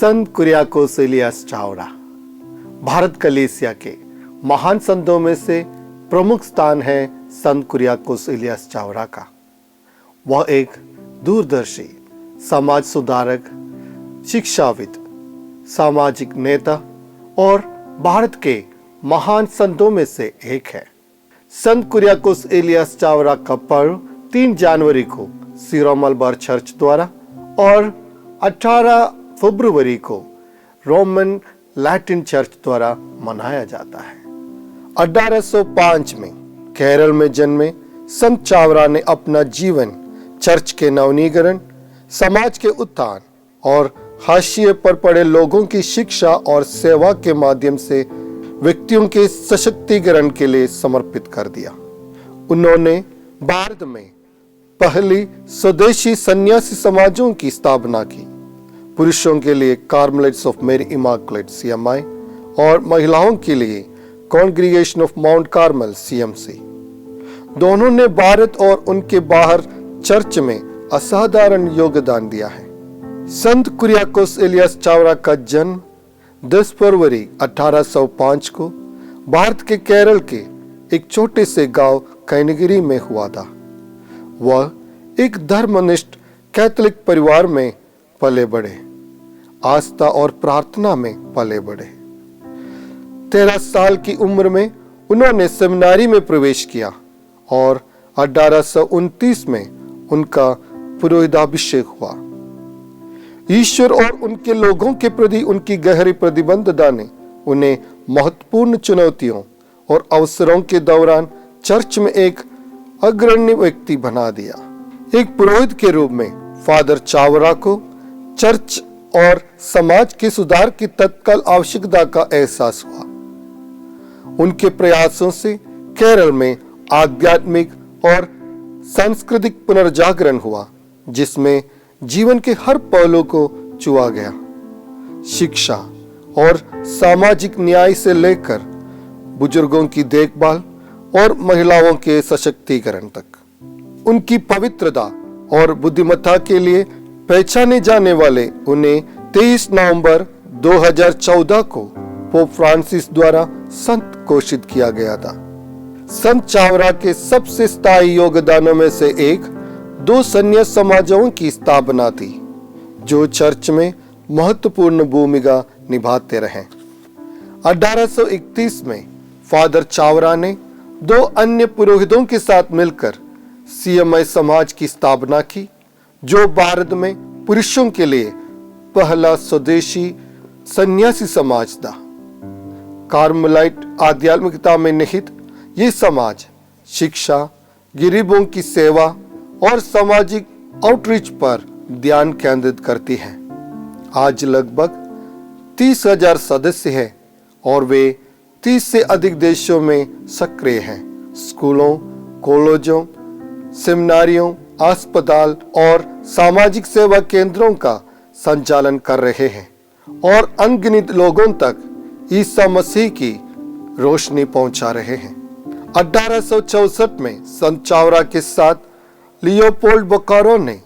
संत कुरियाकोस इलियास चावरा भारत कलीसिया के महान संतों में से प्रमुख स्थान है संत कुरियाकोस इलियास चावरा का। वह एक दूरदर्शी समाज सुधारक, शिक्षाविद, सामाजिक नेता और भारत के महान संतों में से एक है। संत कुरियाकोस इलियास चावरा का पर्व 3 जनवरी को सीरो मलबार चर्च द्वारा और 18 फरवरी को रोमन लैटिन चर्च द्वारा मनाया जाता है। 1805 में केरल में जन्मे संत चावरा ने अपना जीवन चर्च के नवनीकरण, समाज के उत्थान और हाशिए पर पड़े लोगों की शिक्षा और सेवा के माध्यम से व्यक्तियों के सशक्तिकरण के लिए समर्पित कर दिया। उन्होंने भारत में पहली स्वदेशी सन्यासी समाजों की स्थापना की। पुरुषों के लिए कार्मेलिट्स ऑफ मैरी इमैक्युलेट CMI और महिलाओं के लिए congregation of mount Carmel CMC। दोनों ने भारत और उनके बाहर चर्च में असाधारण योगदान दिया है। संत कुरियाकोस इलियास चावरा का जन्म 10 फरवरी 1805 को भारत के केरल के एक छोटे से गांव कैनगिरी में हुआ था। वह एक धर्मनिष्ठ कैथोलिक परिवार में पले बढ़े, आस्था और प्रार्थना में पले बढ़े। 13 साल की उम्र में उन्होंने सेमिनारी में प्रवेश किया और 1829 में उनका पुरोहिताभिषेक हुआ। ईश्वर और उनके लोगों के प्रति उनकी गहरी प्रतिबद्धता ने उन्हें महत्वपूर्ण चुनौतियों और अवसरों के दौरान चर्च में एक अग्रणी व्यक्ति बना दिया। एक पुरोहित के रूप में फादर चावरा को चर्च और समाज के सुधार की तत्काल आवश्यकता का एहसास हुआ। उनके प्रयासों से केरल में आध्यात्मिक और सांस्कृतिक पुनर्जागरण हुआ, जिसमें जीवन के हर पहलू को छुआ गया। शिक्षा और सामाजिक न्याय से लेकर बुजुर्गों की देखभाल और महिलाओं के सशक्तिकरण तक उनकी पवित्रता और बुद्धिमत्ता के लिए पहचाने जाने वाले उन्हें 23 नवंबर 2014 को पोप फ्रांसिस द्वारा संत घोषित किया गया था। संत चावरा के सबसे स्थायी योगदानों में से एक 2 संन्यास समाजों की स्थापना थी, जो चर्च में महत्वपूर्ण भूमिका निभाते रहे। 1831 में फादर चावरा ने 2 अन्य पुरोहितों के साथ मिलकर CMI समाज की स्थापना की, जो भारत में पुरुषों के लिए पहला स्वदेशी सन्यासी समाज था। कार्मेलाइट आध्यात्मिकता में निहित ये समाज शिक्षा, गरीबों की सेवा और सामाजिक आउटरीच पर ध्यान केंद्रित करती है। आज लगभग 30,000 सदस्य हैं और वे 30 से अधिक देशों में सक्रिय हैं। स्कूलों, कॉलेजों, सेमिनारियों, अस्पताल और सामाजिक सेवा केंद्रों का संचालन कर रहे हैं और अनगिनत लोगों तक ईसा मसीह की रोशनी पहुंचा रहे हैं। 1864 में संत चावरा के साथ लियोपोल्ड बोकारो ने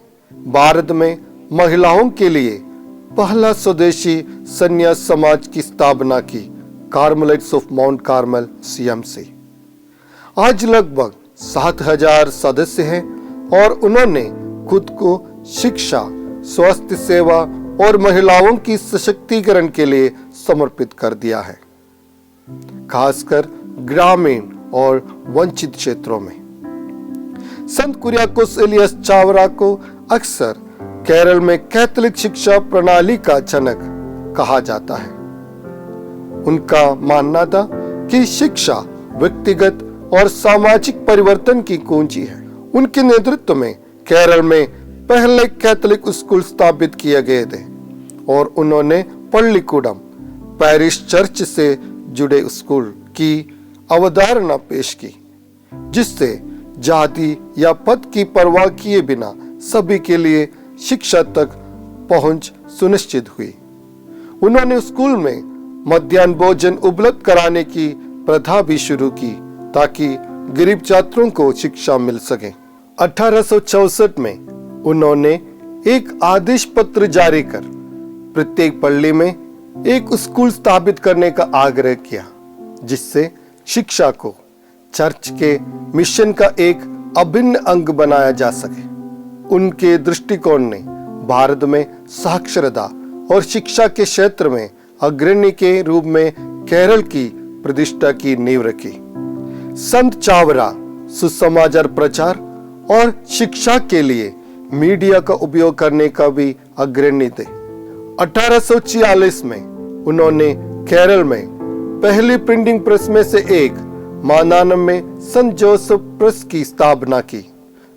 भारत में महिलाओं के लिए पहला स्वदेशी सन्यास समाज की स्थापना की, कार्मेलिट्स ऑफ माउंट कार्मेल CMC। आज लगभग 7,000 सदस्य हैं और उन्होंने खुद को शिक्षा, स्वास्थ्य सेवा और महिलाओं की सशक्तिकरण के लिए समर्पित कर दिया है, खासकर ग्रामीण और वंचित क्षेत्रों में। संत कुरियाकोस इलियास चावरा को अक्सर केरल में कैथोलिक शिक्षा प्रणाली का जनक कहा जाता है। उनका मानना था कि शिक्षा व्यक्तिगत और सामाजिक परिवर्तन की कुंजी है। उनके नेतृत्व में केरल में पहले कैथोलिक स्कूल स्थापित किए गए थे और उन्होंने पल्लीकूडम पैरिश चर्च से जुड़े स्कूल की अवधारणा पेश की, जिससे जाति या पद की परवाह किए बिना सभी के लिए शिक्षा तक पहुंच सुनिश्चित हुई। उन्होंने स्कूल में मध्याह्न भोजन उपलब्ध कराने की प्रथा भी शुरू की, ताकि गरीब छात्रों को शिक्षा मिल सके। 1864 में उन्होंने एक आदेश पत्र जारी कर प्रत्येक पल्ली में एक स्कूल स्थापित करने का आग्रह किया, जिससे शिक्षा को चर्च के मिशन का एक अभिन्न अंग बनाया जा सके। उनके दृष्टिकोण ने भारत में साक्षरता और शिक्षा के क्षेत्र में अग्रणी के रूप में केरल की प्रतिष्ठा की नींव रखी। संत चावरा सुसमाचार प्रचार और शिक्षा के लिए मीडिया का उपयोग करने का भी अग्रणी थे। 1846 में उन्होंने केरल में पहली प्रिंटिंग प्रेस में से एक मानानम में संत जोसेफ प्रेस की स्थापना की,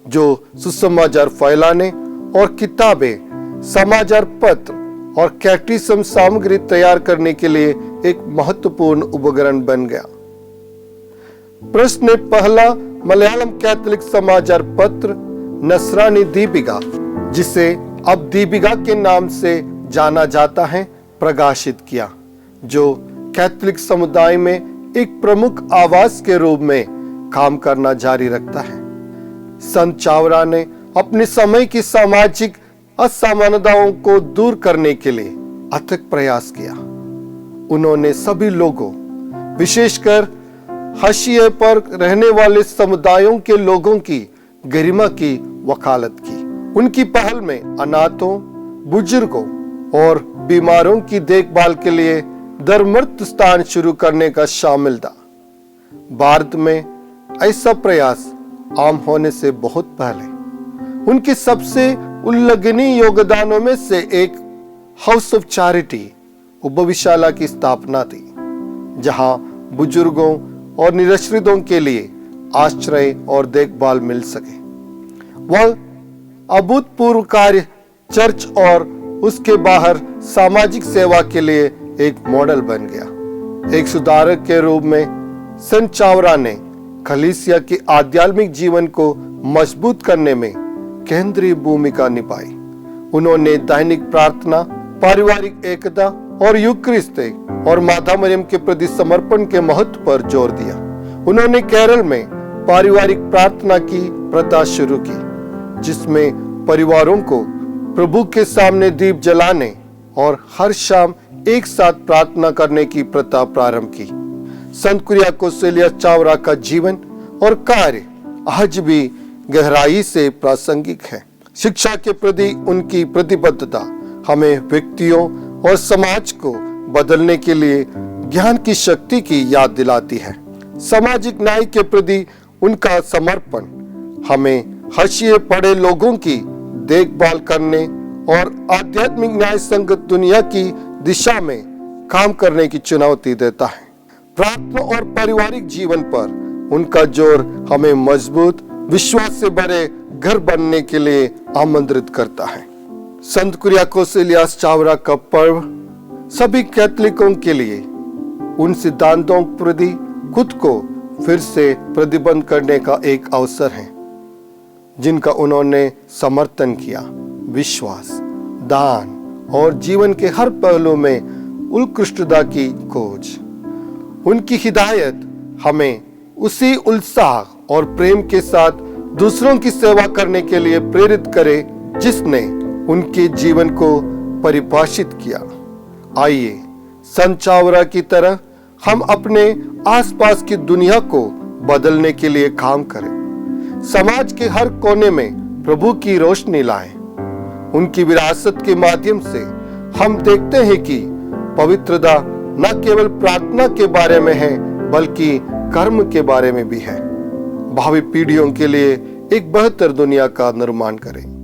जो सुसमाचार फैलाने और किताबें, समाचार पत्र और कैटेकिज्म सामग्री तैयार करने के लिए एक महत्वपूर्ण उपकरण बन गया। प्रेस ने पहला मलयालम कैथोलिक समाचार पत्र नसरानी दीपिका, जिसे अब दीपिका के नाम से जाना जाता है, प्रकाशित किया, जो कैथोलिक समुदाय में एक प्रमुख आवाज के रूप में काम करना जारी रखता है। संत चावरा ने अपने समय की सामाजिक असमानताओं को दूर करने के लिए अथक प्रयास किया। उन्होंने सभी लोगों, विशेषकर हाशिए पर रहने वाले समुदायों के लोगों की गरिमा की वकालत की। उनकी पहल में अनाथों, बुजुर्गों और बीमारों की देखभाल के लिए धर्मार्थ स्थान शुरू करने का शामिल था। भारत में ऐसा प्रयास आम होने से बहुत पहले उनके सबसे उल्लेखनीय योगदानों में से एक हाउस ऑफ चैरिटी उपविशाला की स्थापना थी, जहां बुजुर्गों और निराश्रितों के लिए आश्रय और देखभाल मिल सके। वह अभूतपूर्व कार्य चर्च और उसके बाहर सामाजिक सेवा के लिए एक मॉडल बन गया। एक सुधारक के रूप में संत चावरा ने कलीसिया के आध्यात्मिक जीवन को मजबूत करने में केंद्रीय भूमिका निभाई। उन्होंने दैनिक प्रार्थना, पारिवारिक एकता और यूक्रिस्ट और माता मरियम के प्रति समर्पण के महत्व पर जोर दिया। उन्होंने केरल में पारिवारिक प्रार्थना की प्रथा शुरू की, जिसमें परिवारों को प्रभु के सामने दीप जलाने और हर शाम एक साथ प्रार्थना करने की प्रथा प्रारंभ की। संत कुरियाकोस इलियास चावरा का जीवन और कार्य आज भी गहराई से प्रासंगिक है। शिक्षा के प्रति उनकी प्रतिबद्धता हमें व्यक्तियों और समाज को बदलने के लिए ज्ञान की शक्ति की याद दिलाती है। सामाजिक न्याय के प्रति उनका समर्पण हमें हाशिए पड़े लोगों की देखभाल करने और आध्यात्मिक न्याय संगत दुनिया की दिशा में काम करने की चुनौती देता है। प्रार्थना और पारिवारिक जीवन पर उनका जोर हमें मजबूत, विश्वास से भरे घर बनने के लिए आमंत्रित करता है। संत कुरियाकोस इलियास चावरा का पर्व सभी कैथोलिकों के लिए उन सिद्धांतों प्रति खुद को फिर से प्रतिबद्ध करने का एक अवसर है, जिनका उन्होंने समर्थन किया। विश्वास, दान और जीवन के हर पहलू में उत्कृष्टता की खोज। उनकी हिदायत हमें उसी उत्साह और प्रेम के साथ दूसरों की सेवा करने के लिए प्रेरित करे जिसने उनके जीवन को परिभाषित किया। आइए संत चावरा की तरह हम अपने आसपास की दुनिया को बदलने के लिए काम करें। समाज के हर कोने में प्रभु की रोशनी लाएं। उनकी विरासत के माध्यम से हम देखते हैं कि पवित्रता न केवल प्रार्थना के बारे में है, बल्कि कर्म के बारे में भी है। भावी पीढ़ियों के लिए एक बेहतर दुनिया का निर्माण करें।